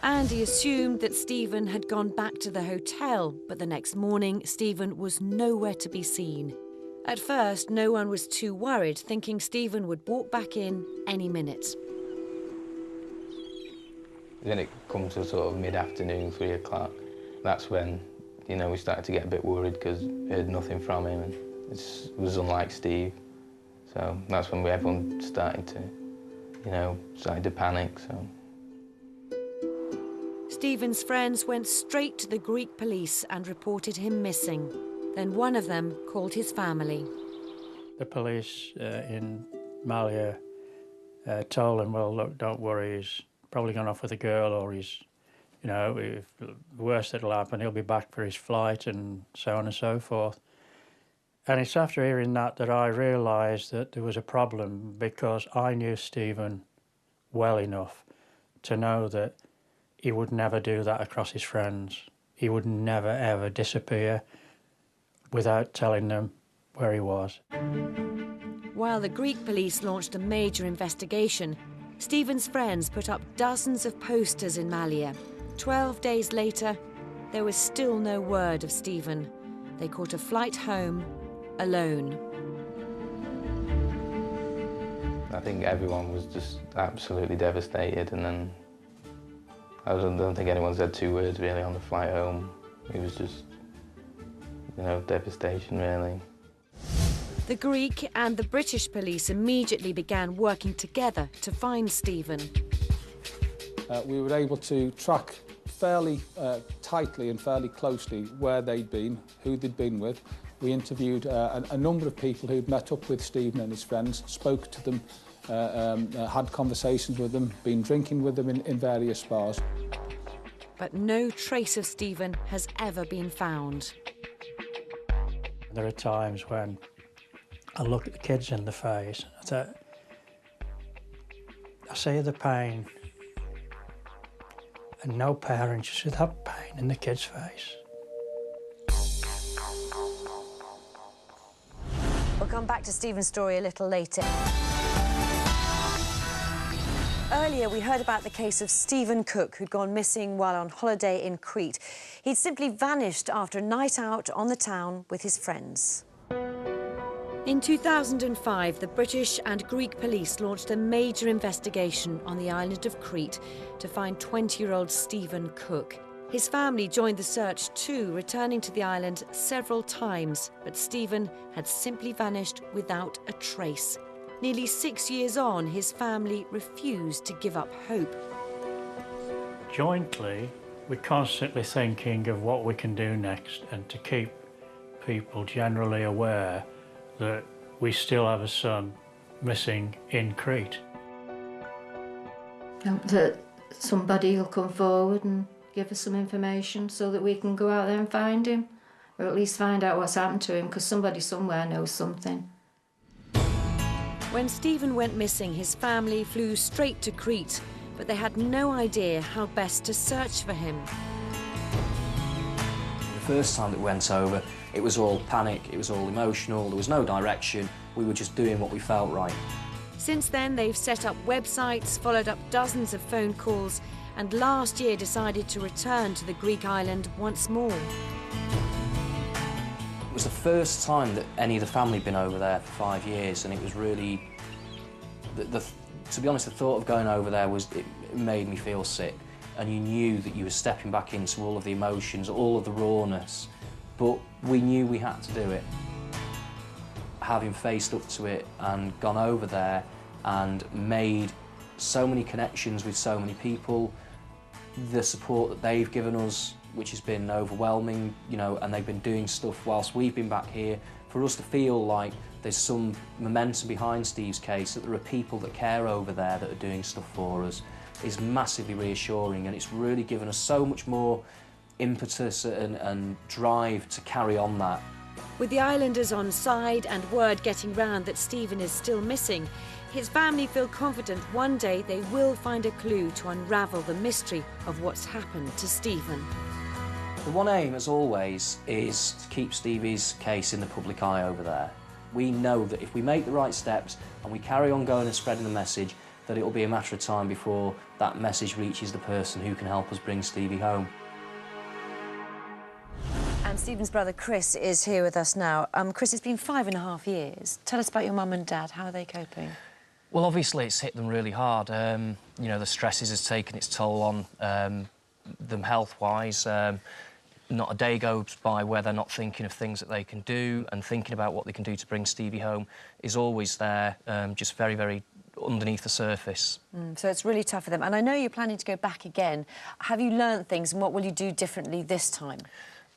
Andy assumed that Stephen had gone back to the hotel, but the next morning, Stephen was nowhere to be seen. At first, no one was too worried, thinking Stephen would walk back in any minute. Then it comes to sort of mid-afternoon, 3 o'clock. That's when, you know, we started to get a bit worried because we heard nothing from him, and it was unlike Steve. So that's when everyone started to, you know, started to panic, so. Stephen's friends went straight to the Greek police and reported him missing. Then one of them called his family. The police in Malia told him, well, look, don't worry, he's probably gone off with a girl, or he's, you know, if the worst that'll happen, he'll be back for his flight, and so on and so forth. And it's after hearing that I realised that there was a problem, because I knew Stephen well enough to know that he would never do that across his friends. He would never, ever disappear without telling them where he was. While the Greek police launched a major investigation, Stephen's friends put up dozens of posters in Malia. 12 days later, there was still no word of Stephen. They caught a flight home alone. I think everyone was just absolutely devastated, and then I don't think anyone said 2 words really on the flight home. It was just, you know, devastation really. The Greek and the British police immediately began working together to find Stephen. We were able to track fairly tightly and fairly closely where they'd been, who they'd been with. We interviewed a number of people who'd met up with Stephen and his friends, spoke to them, had conversations with them, been drinking with them in various bars. But no trace of Stephen has ever been found. There are times when I look at the kids in the face, I see the pain, and no parent should have pain in the kid's face. We'll come back to Stephen's story a little later. Earlier, we heard about the case of Stephen Cook, who'd gone missing while on holiday in Crete. He'd simply vanished after a night out on the town with his friends. In 2005, the British and Greek police launched a major investigation on the island of Crete to find 20-year-old Stephen Cook. His family joined the search too, returning to the island several times, but Stephen had simply vanished without a trace. Nearly 6 years on, his family refused to give up hope. Jointly, we're constantly thinking of what we can do next, and to keep people generally aware that we still have a son missing in Crete. Hope that somebody will come forward and give us some information so that we can go out there and find him, or at least find out what's happened to him, because somebody somewhere knows something. When Stephen went missing, his family flew straight to Crete, but they had no idea how best to search for him. The first time that we went over, it was all panic, it was all emotional, there was no direction, we were just doing what we felt right. Since then, they've set up websites, followed up dozens of phone calls, and last year decided to return to the Greek island once more. It was the first time that any of the family had been over there for 5 years, and it was really, to be honest, the thought of going over there it made me feel sick. And you knew that you were stepping back into all of the emotions, all of the rawness, but we knew we had to do it. Having faced up to it and gone over there and made so many connections with so many people, the support that they've given us, which has been overwhelming, you know, and they've been doing stuff whilst we've been back here, for us to feel like there's some momentum behind Steve's case, that there are people that care over there that are doing stuff for us, is massively reassuring, and it's really given us so much more impetus and drive to carry on that. With the islanders on side and word getting round that Stephen is still missing, his family feel confident one day they will find a clue to unravel the mystery of what's happened to Stephen. The one aim, as always, is to keep Stevie's case in the public eye over there. We know that if we make the right steps and we carry on going and spreading the message, that it'll be a matter of time before that message reaches the person who can help us bring Stevie home. And Stephen's brother Chris is here with us now. Chris, it's been 5.5 years. Tell us about your mum and dad. How are they coping? Well, obviously it's hit them really hard. You know, the stresses has taken its toll on them health-wise. Not a day goes by where they're not thinking of things that they can do, and thinking about what they can do to bring Stevie home is always there, just very, very underneath the surface. So it's really tough for them. And I know you're planning to go back again. Have you learnt things, and what will you do differently this time?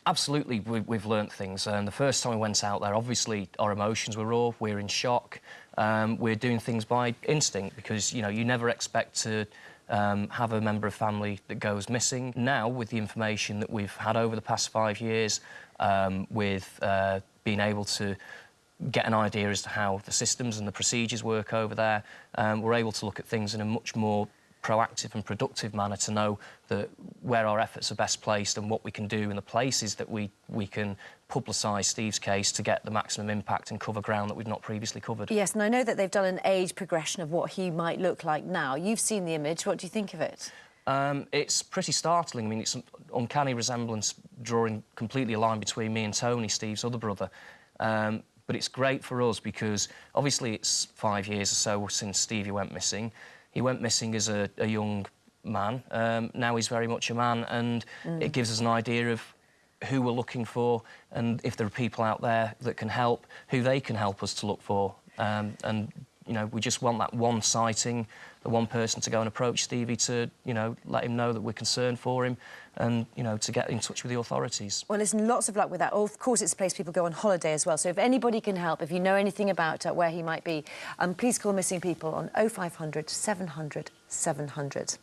Absolutely, we've learnt things. The first time we went out there, obviously, our emotions were raw, we're in shock. We're doing things by instinct because, you know, you never expect to have a member of family that goes missing. Now, with the information that we've had over the past 5 years, with being able to get an idea as to how the systems and the procedures work over there, we're able to look at things in a much more proactive and productive manner to know that where our efforts are best placed and what we can do in the places that we can publicise Steve's case to get the maximum impact and cover ground that we've not previously covered. Yes, and I know that they've done an age progression of what he might look like now. You've seen the image. What do you think of it? It's pretty startling. I mean, it's an uncanny resemblance, drawing completely a line between me and Tony, Steve's other brother. But it's great for us because, obviously, it's 5 years or so since Stevie went missing. He went missing as a young man. Now he's very much a man, and it gives us an idea of who we're looking for and if there are people out there that can help, who they can help us to look for. And, you know, we just want that one sighting, the one person to go and approach Stevie to, you know, let him know that we're concerned for him and, you know, to get in touch with the authorities. Well, listen, lots of luck with that. Oh, of course, it's a place people go on holiday as well. So if anybody can help, if you know anything about where he might be, please call Missing People on 0500 700 700.